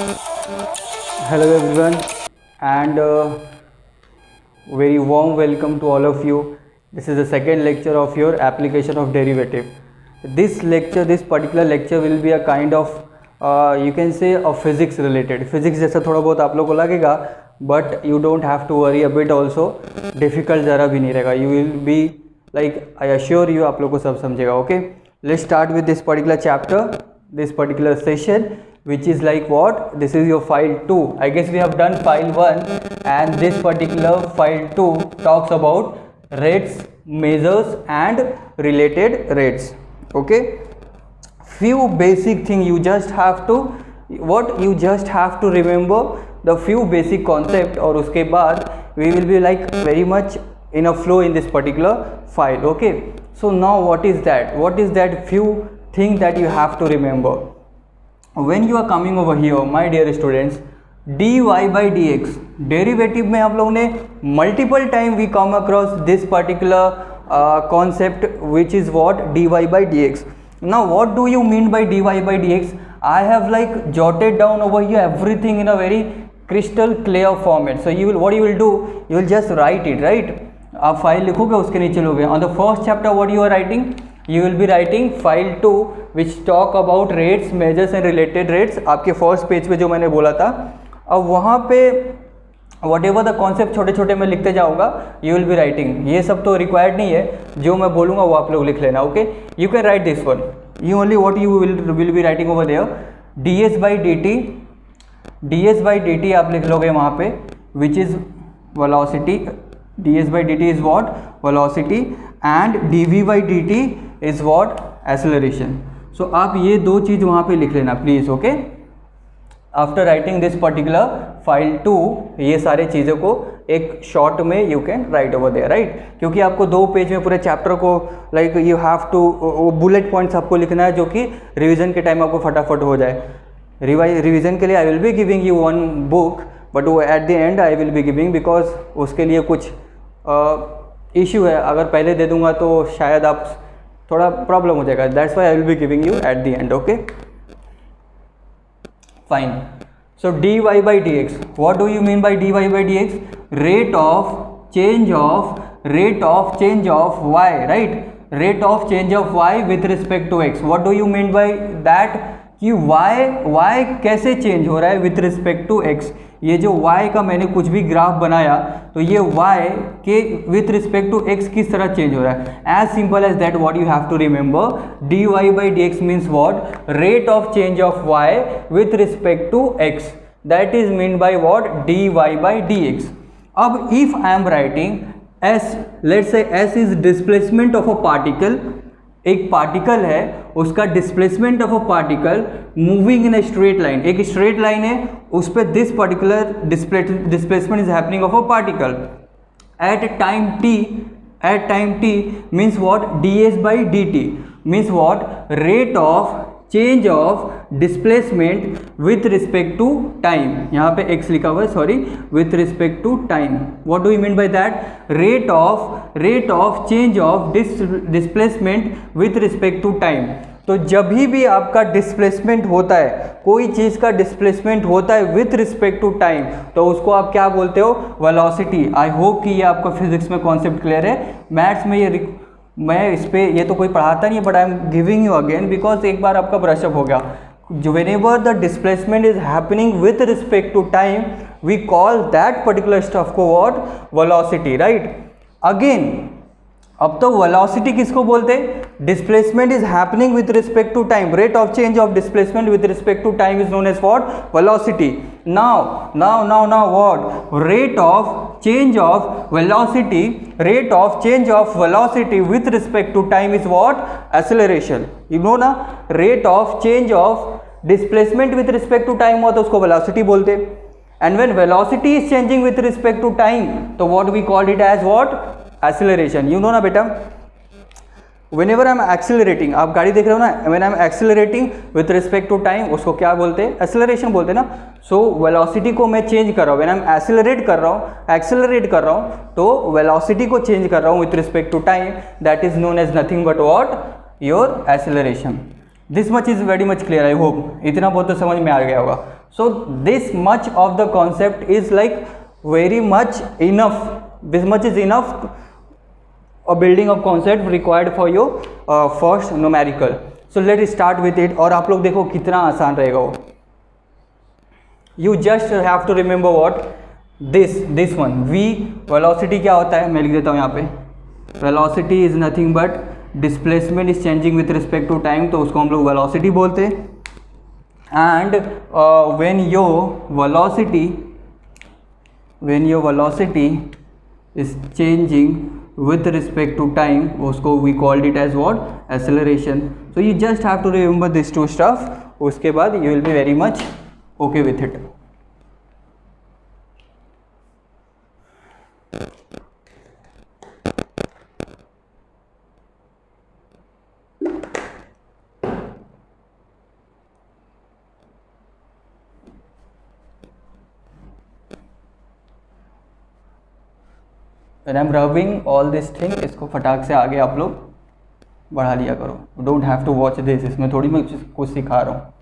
Hello everyone, and very warm welcome to all of you. This is the second lecture of your application of derivative. This particular lecture will be a kind of you can say a physics related. Physics जैसा थोड़ा बहुत आप लोग को लगेगा, but you don't have to worry a bit also. Difficult ज़रा भी नहीं रहेगा. You will be like I assure you आप लोग को सब समझेगा. Okay, let's start with this particular chapter, this particular session, which is like what? This is your file 2. I guess we have done file 1, and this particular file 2 talks about rates, measures and related rates. Okay, few basic thing you just have to remember the few basic concept, और उसके बाद we will be like very much in a flow in this particular file. Okay, so now what is that few thing that you have to remember when you are coming over here, my dear students. dy by dx derivative में आप लोगों ने multiple time we come across this particular concept, which is what? dy by dx. Now what do you mean by dy by dx? I have like jotted down over here everything in a very crystal clear format. So you will do, you will just write it, right? आप file लिखोगे, उसके नीचे लोगे on the first chapter what you are writing, you will be writing file 2 which talk about rates, measures and related rates. आपके first page पे जो मैंने बोला था, अब वहाँ पे whatever the concept छोटे छोटे मैं लिखते जाऊँगा, you will be writing. ये सब तो required नहीं है, जो मैं बोलूँगा वो आप लोग लिख लेना. Okay, you can write this one. You only what you will be writing over there, ds by dt आप लिख लोगे वहाँ पे, which is velocity. ds by dt is what? Velocity. And dv by dt is what? Acceleration. So आप ये दो चीज़ वहाँ पे लिख लेना please. Okay, after writing this particular file 2, ये सारे चीज़ों को एक शॉर्ट में you can write over there, right? क्योंकि आपको 2 पेज में पूरे चैप्टर को like you have to bullet points आपको लिखना है, जो कि रिवीजन के टाइम आपको फटाफट हो जाए. रिवीजन के लिए I will be giving you one book, but वो at the end I will be giving, because उसके लिए कुछ इशू है. अगर पहले दे दूंगा तो शायद आप थोड़ा प्रॉब्लम हो जाएगा. That's why I will be giving you eight the and. Okay, fine. So dy by dx, what do you mean by dy by dx? rate of change of y, right? rate of change of y with respect to x. what do you mean by that कि y कैसे change हो रहा है with respect to x. ये जो y का मैंने कुछ भी ग्राफ बनाया, तो ये y के विथ रिस्पेक्ट टू x किस तरह चेंज हो रहा है. As simple as that what you have to remember, dy by dx means what? Rate of change of y with respect to x. That is mean by what? dy by dx. अब if I am writing s, let's say s is displacement of a particle. एक particle है, उसका displacement of a particle moving in a straight line. एक straight line है, उस पर this particular displacement is happening of a particle at time t means what? ds by dt means what? Rate of change of displacement with respect to time. यहाँ पे x लिखा हुआ है, sorry, with respect to time. What do you mean by that? Rate of change of displacement with respect to time. तो जब भी आपका displacement होता है, कोई चीज़ का डिस्प्लेसमेंट होता है विथ रिस्पेक्ट टू टाइम, तो उसको आप क्या बोलते हो? वेलोसिटी. आई होप कि ये आपका फिजिक्स में कॉन्सेप्ट क्लियर है. मैथ्स में मैं इस पे ये तो कोई पढ़ाता नहीं है, but I am giving you again because एक बार आपका ब्रशअप हो गया. जो whenever the displacement is happening with respect to time, we call that particular stuff को what? Velocity, right? Again, अब तो वेलोसिटी किसको बोलते हैं? Displacement is happening with respect to time. Rate of change of displacement with respect to time is known as what? Velocity. Now what? Rate of change of velocity with respect to time is what? Acceleration. You know ना, rate of change of displacement with respect to time हो तो उसको velocity बोलते. And when velocity is changing with respect to time, तो what we called it as what? Acceleration. You know ना बेटा, whenever I am accelerating, आप गाड़ी देख रहे हो ना, when I am accelerating with respect to time, उसको क्या बोलते हैं? एक्सेलरेशन बोलते हैं ना. सो वेलोसिटी को मैं चेंज कर रहा हूँ, when I am एक्सेलरेट कर रहा हूँ, तो वेलोसिटी को चेंज कर रहा हूँ with respect to time, that is known as nothing but what? Your acceleration. This much is very much clear. I hope इतना बहुत तो समझ में आ गया होगा. So this much of the concept is like very much enough. This much is enough a building of concept required for your first numerical. So let's start with it. और आप लोग देखो कितना आसान रहेगा वो. You just have to remember what this one v velocity क्या होता है, मैं लिख देता हूँ यहाँ पे. Velocity is nothing but displacement is changing with respect to time, तो उसको हम लोग velocity बोलते हैं. And when your velocity is changing with respect to time, उसको we called it as what, acceleration. So you just have to remember this two stuff. उसके बाद you will be very much okay with it. When I'm rubbing all this thing, इसको फटाक से आगे आप लोग बढ़ा लिया करो. Don't have to watch this. इसमें थोड़ी मैं कुछ सिखा रहा हूँ.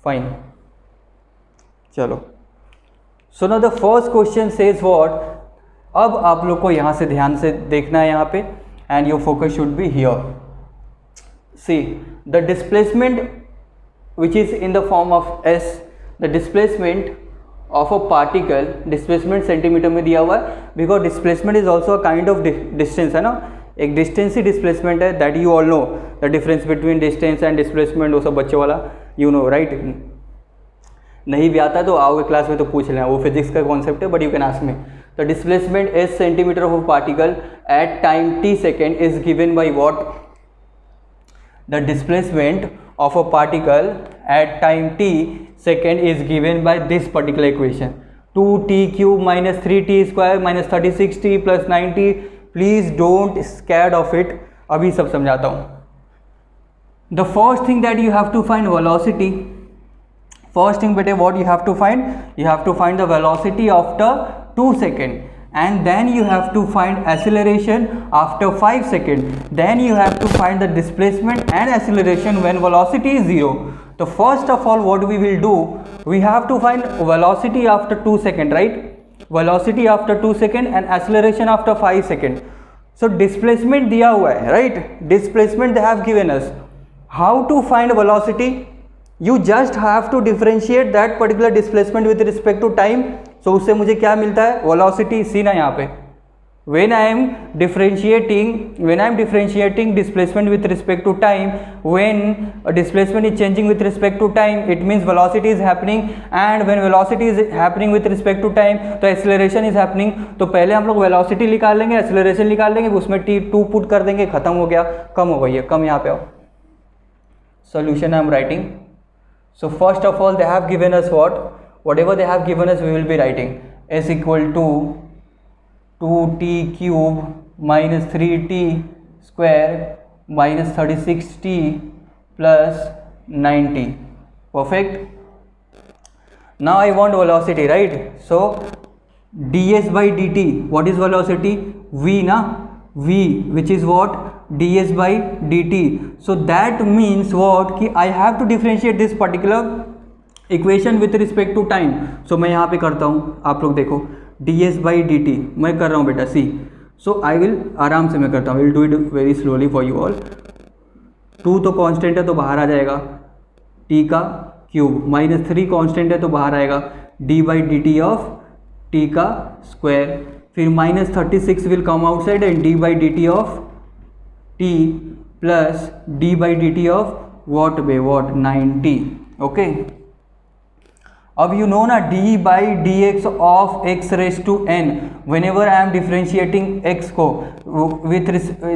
Fine. चलो. So now the first question says what? अब आप लोग को यहाँ से ध्यान से देखना है यहाँ पे, and your focus should be here. See the displacement which is in the form of s, the displacement of a particle, displacement centimetre में दिया हुआ है, because displacement is also a kind of distance है ना, एक distance ही displacement है. That you all know the difference between distance and displacement, वो सब बच्चे वाला यू नो राइट. नहीं भी आता तो आओगे क्लास में तो पूछ लेना, वो फिजिक्स का कॉन्सेप्ट है, but you can ask me. The displacement S centimetre of a particle at time t second is given by what. The displacement of a particle at time t second is given by this particular equation, 2t cube minus 3t square minus 36t plus 90. Please don't scared of it. अभी सब समझाता हूँ. The first thing that you have to find velocity. First thing बेटे what you have to find? You have to find the velocity after 2 seconds. And then you have to find acceleration after 5 seconds. Then you have to find the displacement and acceleration when velocity is 0. So first of all what we will do, we have to find velocity after 2 seconds, right? Velocity after 2 seconds and acceleration after 5 seconds. So displacement दिया हुआ है, right? Displacement they have given us. How to find velocity? You just have to differentiate that particular displacement with respect to time. So उससे मुझे क्या मिलता है, velocity. सी ना यहाँ पे, when I am differentiating displacement with respect to time, when a displacement is changing with respect to time, it means velocity is happening, and when velocity is happening with respect to time, तो acceleration is happening. तो पहले हम लोग velocity निकाल लेंगे, acceleration निकाल लेंगे, उसमें t2 पुट कर देंगे, खत्म हो गया, कम हो गई है, कम यहाँ पे आओ. Solution I am writing. So first of all they have given us what? Whatever they have given us we will be writing. S equal to 2t cube minus 3t square minus 36t plus 90. Perfect. Now I want velocity, right? So ds by dt, what is velocity? V na, v, which is what? ds by dt. So that means what कि I have to differentiate this particular equation with respect to time. So मैं यहाँ पे करता हूँ, आप लोग देखो ds by dt मैं कर रहा हूँ बेटा सी. सो आई विल आराम से मैं करता हूँ, will do it very slowly for you all. 2 तो कांस्टेंट है तो बाहर आ जाएगा, t का क्यूब माइनस 3 कांस्टेंट है तो बाहर आएगा d by D t of t का स्क्वायर. फिर minus 36 will come outside and d by D t of t plus d by D t of what by what 90. Okay. अब you know ना d by dx of x raised to n, whenever I am differentiating x को with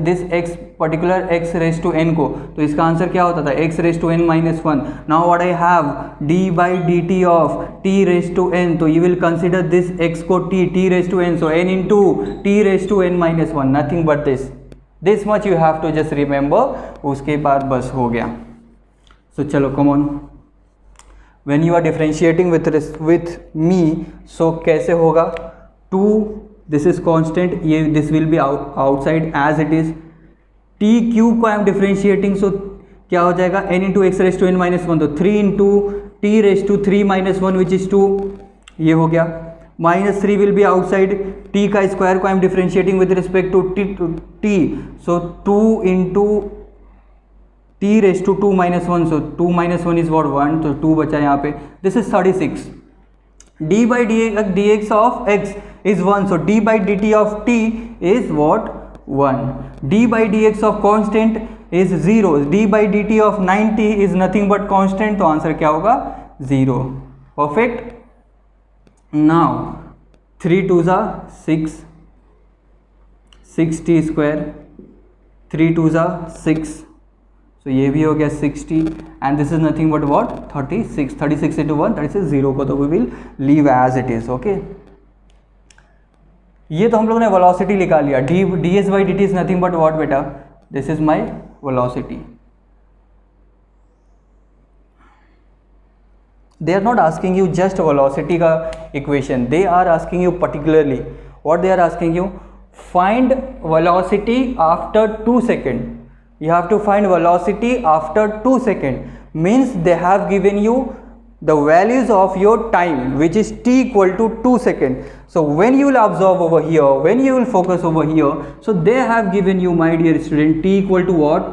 this x particular x raised to n को, तो इसका answer क्या होता था, x raised to n minus 1. Now what I have, d by dt of t raised to n, तो you will consider this x को t raised to n, so n into t raised to n minus 1, nothing but this much you have to just remember. उसके बाद बस हो गया. So चलो come on. When you are differentiating with me, so कैसे होगा, 2 this is constant, ये this will be outside as it is, t cube को आई एम डिफ्रेंशिएटिंग, सो क्या हो जाएगा n into x raise to n minus one, तो 3 into t raise to 3 minus one which is 2, ये हो गया। -3 will be outside, t का square को I am differentiating with respect to t, so 2 into t raise to 2 minus one, so 2 minus one is what 1, तो 2 बचा यहाँ पे। This is 36। D by D x of x is 1, so D by D t of T is what 1। D by D x of constant is 0, D by D t of 90 is nothing but constant, तो answer क्या होगा 0। Perfect. Now 3 2 ज़ा 6, 60 square, 3 2 ज़ा 6, सो ये भी हो गया 60 and this is nothing but what 36, 36 into 1 36, 0 को तो we will leave as it is. Okay, ये तो हम लोगों ने वेलोसिटी निकाल लिया, D S by D T is nothing but what बेटा, this is my velocity. They are not asking you just velocity का equation, they are asking you particularly what they are asking you, find velocity after 2 seconds. You have to find velocity after 2 seconds, means they have given you the values of your time which is t equal to 2 seconds. So when you will observe over here, when you will focus over here, so they have given you, my dear student, t equal to what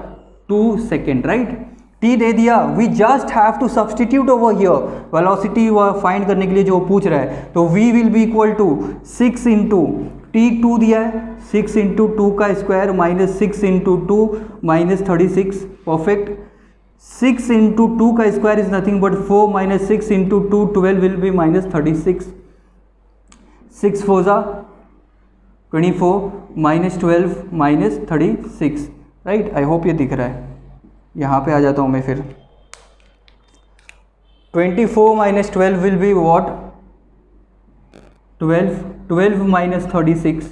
2 seconds, right? T दे दिया, we just have to substitute over here velocity find करने के लिए जो पूछ रहा है, तो we will be equal to 6 into t 2 दिया है, 6 इंटू 2 का square minus 6 into 2 minus 36। Perfect. 6 into 2 का square is nothing but 4 minus 6 into 2 12 will be minus 36। 6 4 ज़ा 24 minus 12 minus 36, right. I hope ये दिख रहा है, यहाँ पे आ जाता हूँ मैं फिर। 24 minus 12 will be what 12, 12 minus 36,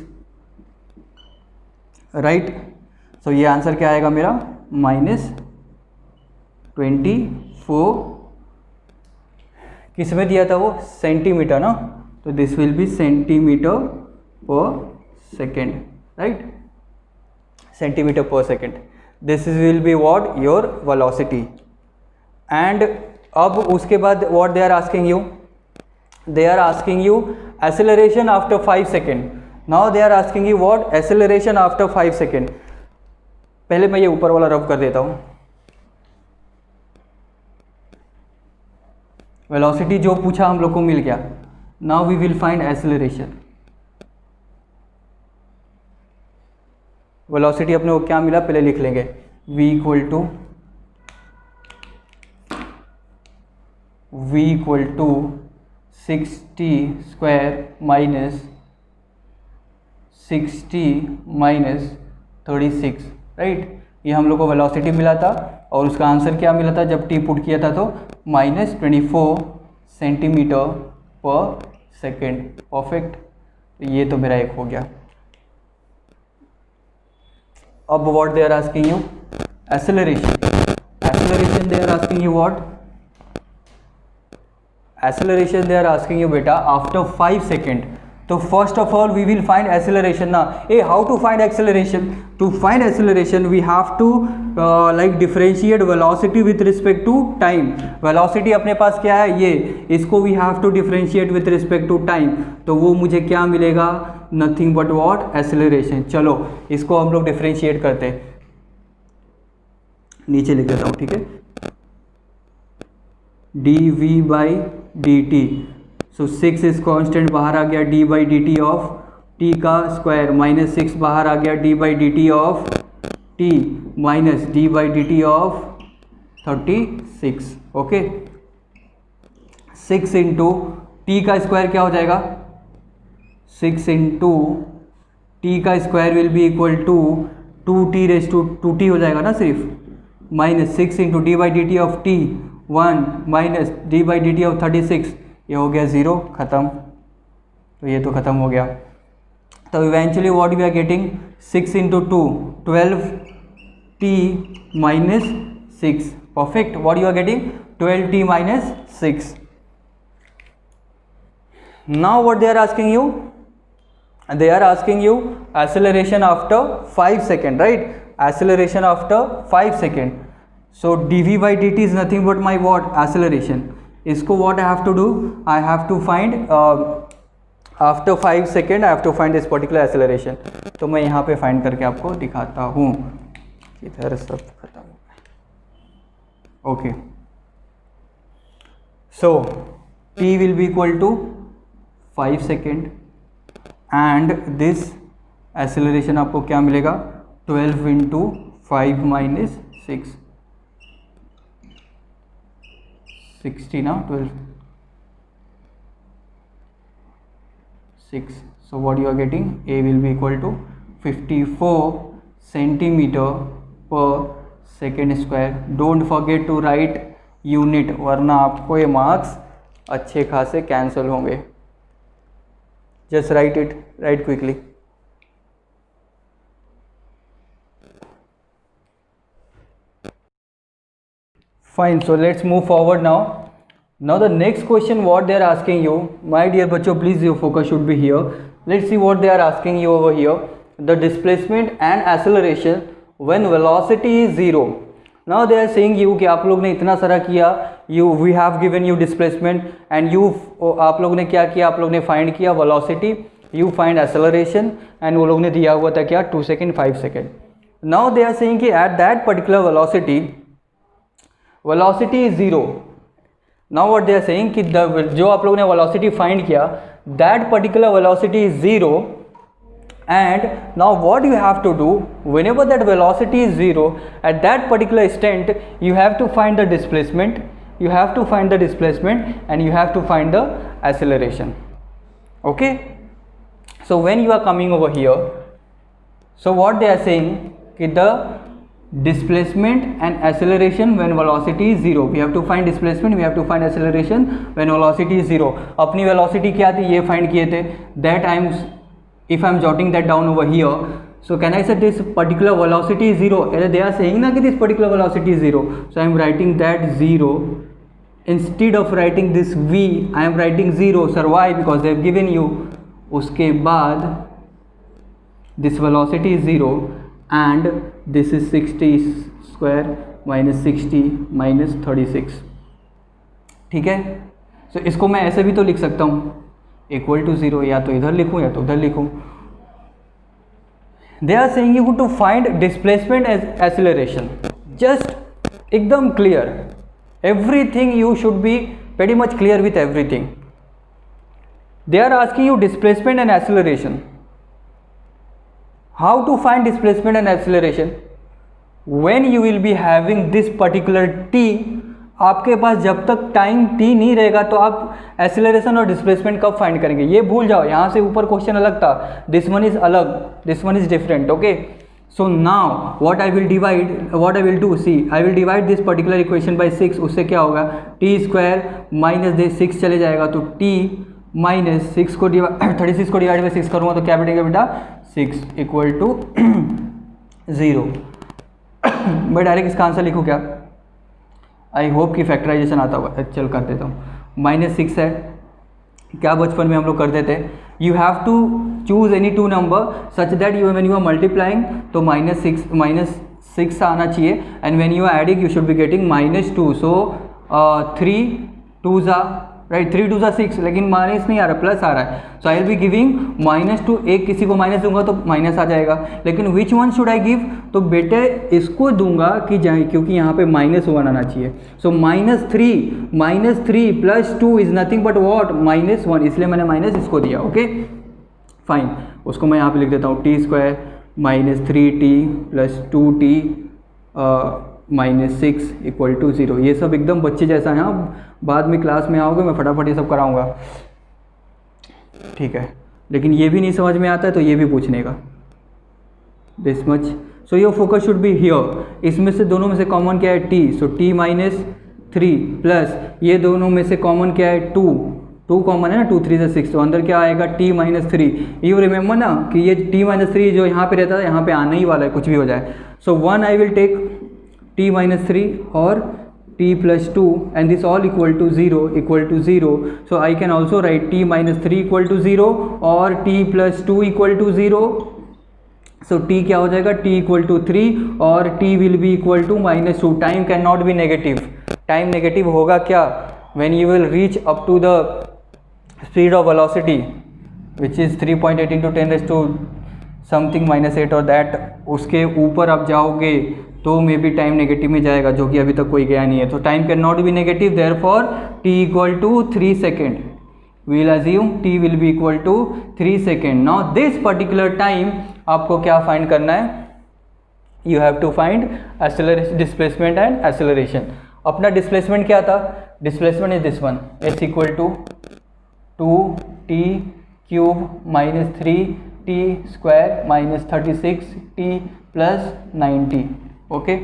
right. So ये आंसर क्या आएगा मेरा -24। किस में दिया था वो, सेंटीमीटर ना, तो this will be centimetre per second, right, centimetre per second. This will be what your velocity. And अब उसके बाद what they are asking you, they are asking you acceleration after 5 second. Now they are asking you what acceleration after 5 second. पहले मैं ये ऊपर वाला रब कर देता हूँ। वेलोसिटी जो पूछा हम लोग को मिल गया। Now we will find acceleration. Velocity अपने को क्या मिला पहले लिख लेंगे, v equal to 60 square minus 60 minus 36, right. ये हम लोग को वेलोसिटी मिला था और उसका आंसर क्या मिला था जब टी पुट किया था, तो -24 सेंटीमीटर पर सेकेंड। परफेक्ट। ये तो मेरा एक हो गया। अब what they are asking you, acceleration they are asking you what, acceleration they are asking you beta after 5 second। तो first of all we will find acceleration ना। how to find acceleration? To find acceleration we have to like differentiate velocity with respect to time। velocity अपने पास क्या है, ये, इसको we have to differentiate with respect to time, तो वो मुझे क्या मिलेगा, नथिंग बट वॉट एक्सेलरेशन। चलो इसको हम लोग डिफ्रेंशिएट करते हैं, नीचे लिख देता हूँ, ठीक है। D v by D t, so 6 is constant, बाहर आ गया d by D t of t का स्क्वायर, -6 बाहर आ गया d by D t of t minus d by D t of 36। Okay, 6 into t का स्क्वायर क्या हो जाएगा, 6 इंटू टी का square will be equal to 2t race to 2t हो जाएगा ना सिर्फ, -6 into D by D t of T 1 minus d by D t of 36, ये हो गया 0, ख़त्म। तो ये तो ख़त्म हो गया। तो eventually what we are getting, 6 into 2 12t minus 6। Perfect. What you are getting, 12t minus 6। Now what they are asking you, they are asking you acceleration after 5 second, right? acceleration after 5 seconds. So dv by dt is nothing but my what? Acceleration. इसको what I have to do? I have to find after 5 seconds I have to find this particular acceleration. तो मैं यहाँ पे find करके आपको दिखाता हूँ. इधर सब खत्म हो गया. Okay. So t will be equal to 5 second and this acceleration आपको क्या मिलेगा? 12 into 5 minus 6, 60 ना, 12, 6. So what you are getting? A will be equal to 54 centimeter per second square. Don't forget to write unit, वरना आपको ये marks अच्छे खासे cancel होंगे. Just write it, right quickly. Fine. So let's move forward now. Now the next question what they are asking you, my dear बच्चों, please your focus should be here. Let's see what they are asking you over here. The displacement and acceleration when velocity is 0. Now they are saying you कि आप लोग ने इतना सारा किया, we have given you displacement and आप लोग ने क्या किया, आप लोग ने find किया velocity, you find acceleration and वो लोग ने दिया हुआ था क्या 2 second 5 second. Now they are saying कि at that particular velocity is 0. Now what they are saying कि जो आप लोग ने velocity find किया that particular velocity is 0. And now what you have to do, whenever that velocity is 0, at that particular instant you have to find the displacement, you have to find the displacement and you have to find the acceleration. Okay, so when you are coming over here, so what they are saying कि the displacement and acceleration when velocity is 0, we have to find displacement, we have to find acceleration when velocity is 0. अपनी velocity क्या थी ये find किए थे, that if I am jotting that down over here, so can I say this particular velocity is 0? They are saying na कि this particular velocity is 0, so I am writing that 0. Instead of writing this v, I am writing 0. Sir, why? Because they have given you. उसके बाद this velocity is 0 and this is 60 square minus 60 minus 36. ठीक है. so इसको मैं ऐसे भी तो लिख सकता हूँ इक्वल टू 0, या तो इधर लिखूं या तो उधर लिखूं. They are saying you to find displacement as acceleration. Just एकदम clear, everything you should be very much clear with everything. They are asking you displacement and acceleration. How to find displacement and acceleration when you will be having this particular T. आपके पास जब तक time t नहीं रहेगा तो आप acceleration और displacement कब फाइंड करेंगे, ये भूल जाओ. यहाँ से ऊपर क्वेश्चन अलग था, दिस वन इज अलग, this one is different. Okay, so now what I will do, see I will divide this particular equation by 6. उससे क्या होगा, टी स्क्वायर माइनस 6 चले जाएगा तो t माइनस 6 को 36 को डिवाइड बाई 6 करूँगा तो क्या बैठेगा बेटा 6 इक्वल टू 0. मैं डायरेक्ट इसका आंसर लिखूँ क्या, आई होप कि फैक्टराइजेशन आता होगा. चल कर देता हूँ. -6 है, क्या बचपन में हम लोग करते थे, you have to choose any two number such that you when you are multiplying तो -6 आना चाहिए and when you are adding you should be getting -2. So 3 2s right, 3 2s 6, लेकिन माइनस नहीं आ रहा, प्लस आ रहा है. सो आई विल बी गिविंग -2. एक किसी को माइनस दूंगा तो माइनस आ जाएगा, लेकिन which one should I give, तो बेटे इसको दूंगा कि जाए, क्योंकि यहाँ पे -1 आना चाहिए. सो -3 plus 2 is nothing but what -1, इसलिए मैंने माइनस इसको दिया. ओके फाइन, उसको मैं यहाँ पे लिख देता हूँ t square -3t plus 2t -6 equal to 0. ये सब एकदम बच्चे जैसा है. हाँ, बाद में क्लास में आओगे मैं फटाफट ये सब कराऊंगा, ठीक है, लेकिन ये भी नहीं समझ में आता है तो ये भी पूछने का, this much. So your focus should be here. इसमें से दोनों में से कॉमन क्या है, t. सो t -3 प्लस ये दोनों में से कॉमन क्या है 2 कॉमन है ना, 2 3 6, तो अंदर क्या आएगा t -3. यू रिमेंबर ना कि ये t -3 जो यहाँ पे रहता है यहाँ पे आने ही वाला है, कुछ भी हो जाए. सो 1 आई विल टेक t -3 और t plus 2 and this all equal to 0. So I can also write t -3 equal to 0 or t plus 2 equal to 0. So t क्या हो जाएगा, t इक्वल टू 3 और t will be equal to -2. Time can not be negative. Time negative होगा क्या, when you will reach up to the speed of velocity which is 3.8 into 10 something -8 और that, उसके ऊपर आप जाओगे तो मे बी टाइम नेगेटिव में जाएगा, जो कि अभी तक कोई गया नहीं है. तो time can not be negative, therefore t equal to 3 second. We will assume t will be equal to 3 second. Now this particular time आपको क्या फाइंड करना है, you have to find displacement and acceleration. अपना displacement क्या था, displacement is this one, s equal to 2t cube minus 3t square minus 36t plus 90. Okay,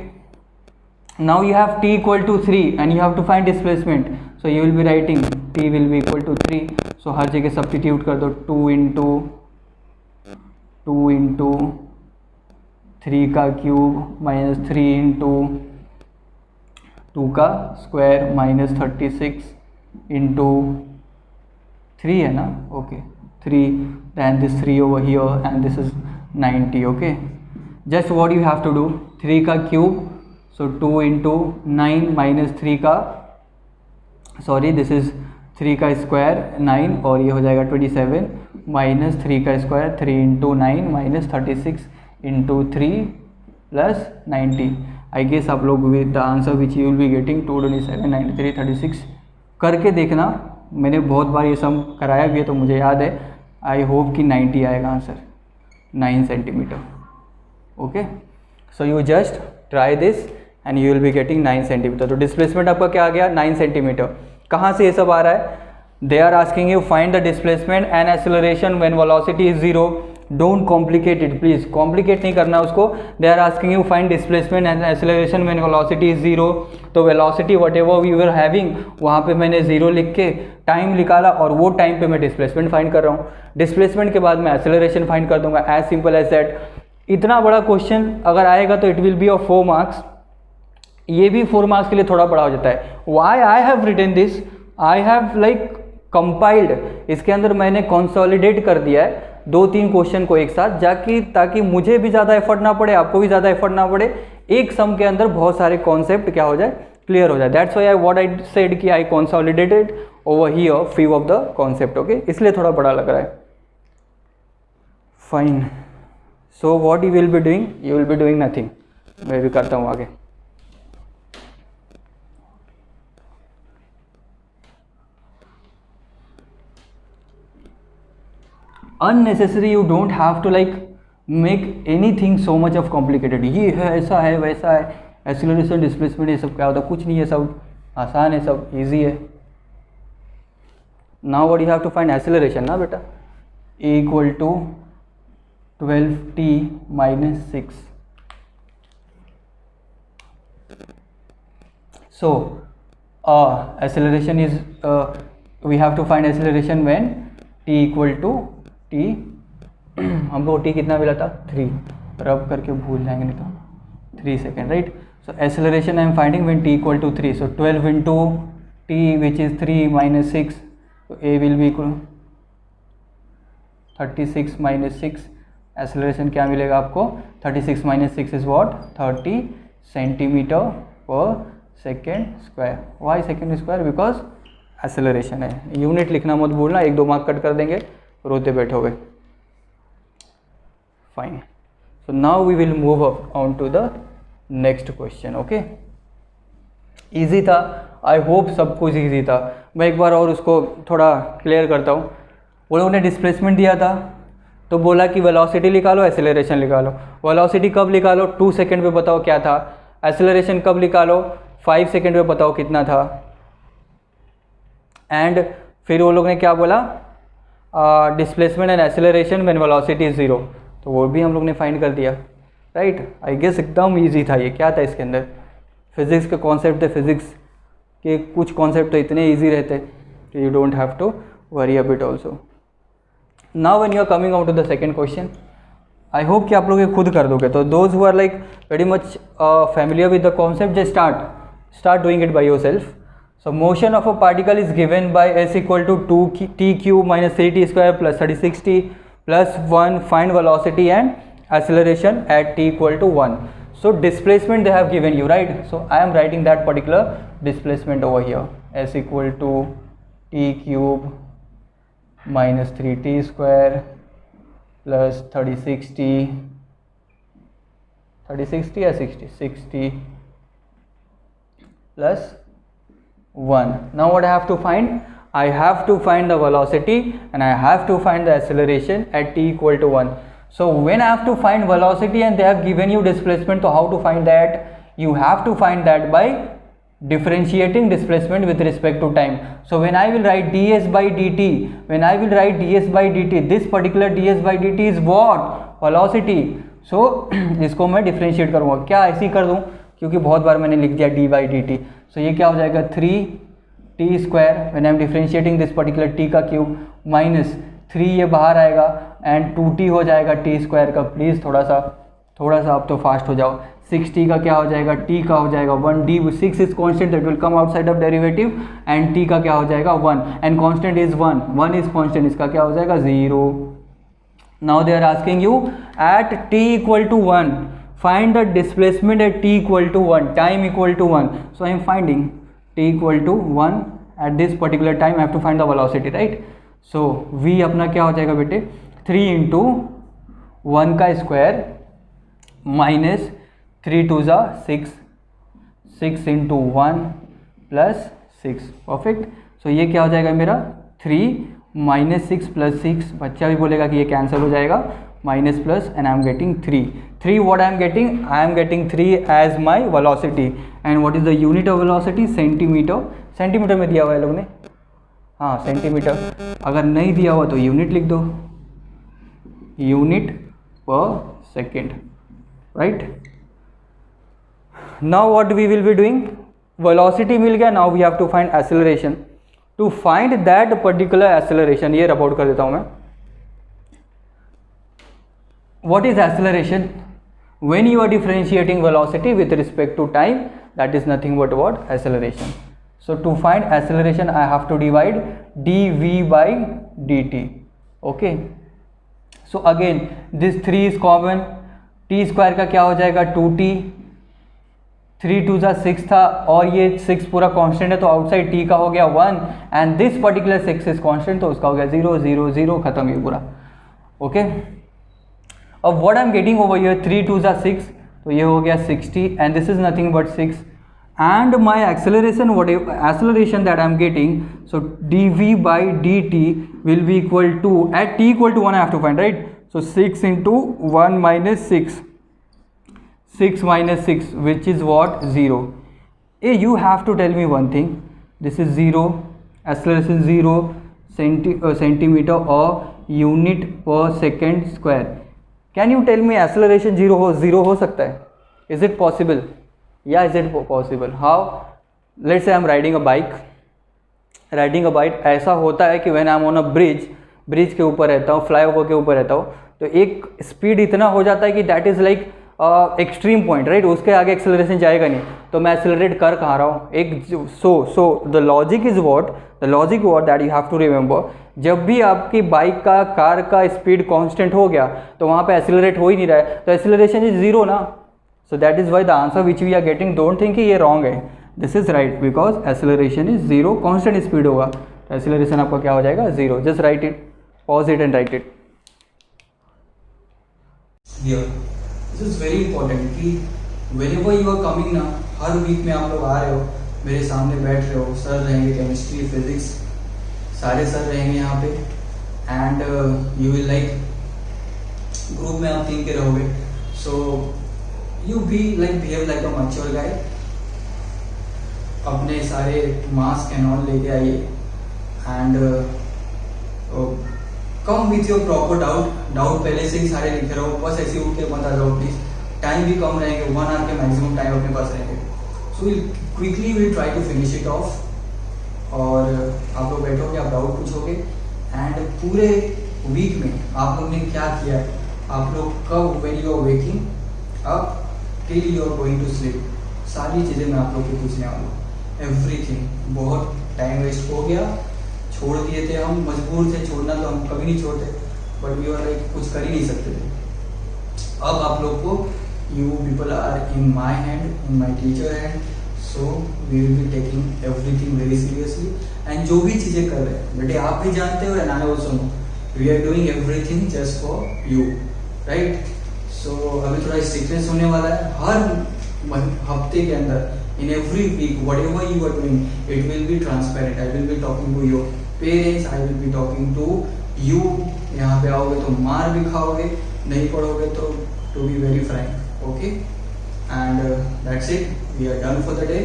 now you have t equal to 3 and you have to find displacement. So you will be writing t will be equal to 3. So हर जगह substitute कर दो, 2 into 3 का cube minus 3 into 2 का square minus 36 into 3 है ना, okay 3, then this 3 over here and this is 90. okay, just what you have to do, 3 का cube, so 2 into 9 minus 3 का, सॉरी दिस इज 3 का स्क्वायर 9 और ये हो जाएगा 27 माइनस 3 का square 3 into 9 minus 36 into 3 plus 90. I guess आप लोग with the answer which you will be getting 227 93 36 करके देखना. मैंने बहुत बार ये सम कराया भी है तो मुझे याद है. आई होप कि 90 आएगा answer, 9 centimetre. Okay, so you just try this and you will be getting 9 centimetre. तो डिस्प्लेसमेंट आपका क्या आ गया, 9 सेंटीमीटर. कहाँ से ये सब आ रहा है, they are asking you find the displacement and acceleration when velocity is 0. Don't complicate it, please complicate नहीं करना उसको. They are asking you find displacement and acceleration when velocity is 0. तो velocity whatever we were having वहाँ पे मैंने 0 लिख के time निकाला और वो टाइम पे मैं डिस्प्लेसमेंट फाइंड कर रहा हूँ. डिस्प्लेसमेंट के बाद मैं एक्सेलरेशन फाइंड कर दूंगा. As simple as that. इतना बड़ा क्वेश्चन अगर आएगा तो it will be of 4 marks. ये भी 4 मार्क्स के लिए थोड़ा बड़ा हो जाता है. Why I have written this, I have like compiled, इसके अंदर मैंने कंसोलिडेट कर दिया है 2-3 क्वेश्चन को एक साथ जाके, ताकि मुझे भी ज़्यादा एफर्ट ना पड़े, आपको भी ज़्यादा एफर्ट ना पड़े. एक सम के अंदर बहुत सारे कॉन्सेप्ट क्या हो जाए, क्लियर हो जाए. That's why what I said कि I consolidated over here few of the concept. Okay, इसलिए थोड़ा बड़ा लग रहा है. Fine. So what you will be doing, you will be doing nothing. मैं भी करता हूँ आगे. unnecessary, you don't have to like make anything so much of complicated. ये है, ऐसा है, वैसा है, एक्सीलरेशन डिस्प्लेसमेंट ये सब क्या होता है, कुछ नहीं है, सब आसान है, सब इजी है. Now what you have to find acceleration ना बेटा, a equal to 12t minus 6. So acceleration is we have to find acceleration when t equal to t, हमको t कितना मिला था 3, रब करके भूल जाएंगे नहीं तो 3 second, right. So acceleration I am finding when t equal to 3. So 12 into t which is 3 minus 6. तो a will be equal 36 minus 6. Acceleration क्या मिलेगा आपको, 36 minus 6 is what, 30 centimetre per second square. Why second square, because acceleration है. Unit लिखना मत भूलना, 1-2 mark cut कर देंगे, रोते बैठोगे. Fine. So now we will move up on to the next question. Okay, easy था, आई होप सब कुछ ईजी था. मैं एक बार और उसको थोड़ा क्लियर करता हूँ. वो लोगों ने डिस्प्लेसमेंट दिया था तो बोला कि वेलोसिटी निकालो, एक्सेलरेशन निकालो. वेलोसिटी कब निकालो, 2 सेकेंड पे बताओ क्या था. एक्सेलरेशन कब निकालो, 5 सेकेंड पे बताओ कितना था. एंड फिर वो लोग ने क्या बोला, displacement and acceleration when velocity is 0. तो वो भी हम लोग ने फाइंड कर दिया, राइट. आई गेस एकदम इजी था. ये क्या था इसके अंदर, फिजिक्स के कॉन्सेप्ट थे. फिजिक्स के कुछ कॉन्सेप्ट तो इतने इजी रहते कि you don't have to worry a bit also. Now when you are coming out to the second question, I hope कि आप लोग ये खुद कर दोगे. तो those who are like very much familiar with the concept, just start doing it by योर सेल्फ. So motion of a particle is given by s equal to 2t cube minus 3t square plus 36t plus 1. Find velocity and acceleration at t equal to 1. So displacement they have given you, right? So I am writing that particular displacement over here, s equal to t cube minus 3t square plus 3060 or 60 plus 1. Now what I have to find? I have to find the velocity and I have to find the acceleration at t equal to 1. So when I have to find velocity and they have given you displacement, so how to find that? You have to find that by differentiating displacement with respect to time. So when I will write ds by dt, this particular ds by dt is what? Velocity. So इसको मैं differentiate करूँगा, क्या ऐसे ही कर दूँ क्योंकि बहुत बार मैंने लिख दिया डी बाई डी टी. सो ये क्या हो जाएगा 3t square when I am differentiating this particular t का क्यूब माइनस 3 ये बाहर आएगा एंड 2t हो जाएगा t स्क्वायर का. प्लीज़ थोड़ा सा आप तो फास्ट हो जाओ. 6t का क्या हो जाएगा, t का हो जाएगा 1d. 6 is constant that will come outside of derivative and t का क्या हो जाएगा 1 and constant is 1 is constant, इसका क्या हो जाएगा 0. Now they are asking you at t equal to 1 find the displacement at t equal to 1, time equal to 1. So I am finding t equal to 1 at this particular time. I have to find the velocity, right? So v अपना क्या हो जाएगा बेटे 3 into 1 का square minus 3 2 ज़ा 6 into 1 plus 6. Perfect. सो ये क्या हो जाएगा मेरा 3 माइनस 6 प्लस 6. बच्चा भी बोलेगा कि ये कैंसिल हो जाएगा, minus plus, and I am getting 3 what I am getting 3 as my velocity. And what is the unit of velocity? Centimetre में दिया हुआ है लोग ने, हाँ सेंटीमीटर. अगर नहीं दिया हुआ तो यूनिट लिख दो, unit per second, right. Now what we will be doing, velocity मिल गया. Now we have to find acceleration. To find that particular acceleration, ये रब आउट कर देता हूँ मैं. What is acceleration? When you are differentiating velocity with respect to time, that is nothing but what? Acceleration. So to find acceleration, I have to divide dv by dt. Okay. So again, this 3 is common. t square का क्या हो जाएगा 2t. 3 2 ज़ा 6 था और ये 6 पूरा constant है तो आउटसाइड t का हो गया 1 and this particular 6 is constant तो उसका हो गया 0 0 0, खत्म ये पूरा. ओके. अब what I am getting over here 3 2 ज़ा 6, तो ये हो गया 60 and this is nothing but 6 and my acceleration, whatever acceleration that I am getting, so dv by dt will be equal to, at t equal to 1 I have to find, right? So 6 into 1 minus 6 minus 6 which is what? 0. You have to tell me one thing, this is 0, acceleration 0 centimeter or unit per second square. Can you tell me acceleration zero हो सकता है? Is it possible? या is it possible? How? Let's say I am riding a bike. ऐसा होता है कि when I am on a bridge के ऊपर रहता हूँ, फ्लाईओवर के ऊपर रहता हूँ, तो एक स्पीड इतना हो जाता है कि that is like extreme point, right. उसके आगे एक्सेलरेशन जाएगा नहीं, तो मैं एक्सेलरेट कर कहाँ रहा हूँ. एक so the logic what that you have to remember, जब भी आपकी बाइक का कार का स्पीड कांस्टेंट हो गया तो वहाँ पे एक्सेलरेट हो ही नहीं रहा है, तो एक्सेलरेशन इज 0 ना. So that is why the answer which we are getting, don't think कि ये रॉन्ग है, this is right because acceleration is 0, constant speed होगा तो एक्सेलरेशन आपका क्या हो जाएगा 0. Just write it, pause it and write it. This is very important कि व्हेनेवर यू आर कमिंग ना, हर वीक में आप लोग आ रहे हो, मेरे सामने बैठ रहे हो, सर रहेंगे केमिस्ट्री फिजिक्स सारे सर रहेंगे यहाँ पे and you will like group में आप 3 के रहोगे. So you be like behave like a mature guy. अपने सारे मास्क एंड ऑल लेके आइए and come with your proper doubt पहले से ही सारे लिखे रहो, बस ऐसे उठ के मत आ जाओ प्लीज. टाइम भी कम रहेंगे, 1 आवर के मैक्सिमम टाइम अपने पास रहेंगे. So quickly will try to finish it off. और आप लोग बैठोगे, आप डाउट पूछोगे एंड पूरे वीक में आप लोग ने क्या किया, आप लोग कब when you are waking up till you are going to sleep, सारी चीज़ें मैं आप लोग को पूछने वाला हूँ. एवरीथिंग. बहुत टाइम वेस्ट हो गया, छोड़ दिए थे हम, मजबूर थे छोड़ना, तो हम कभी नहीं छोड़ते, बट वी आर लाइक कुछ कर ही नहीं सकते थे. अब आप लोग को you people are in my hand, in my teacher hand, so we will be taking everything very seriously. And जो भी चीजें कर रहे हैं बेटे आप भी जानते हो and I also know we are doing everything just for you, right. So अभी थोड़ा स्ट्रिक्टनेस होने वाला है हर हफ्ते के अंदर, in every week whatever you are doing it will be transparent. I will be talking to your parents, I will be talking to you. यहाँ पे आओगे तो मार भी खाओगे, नहीं पढ़ोगे तो to be very frank, okay. And that's it, we are done for the day.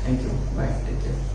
Thank you, bye, take care.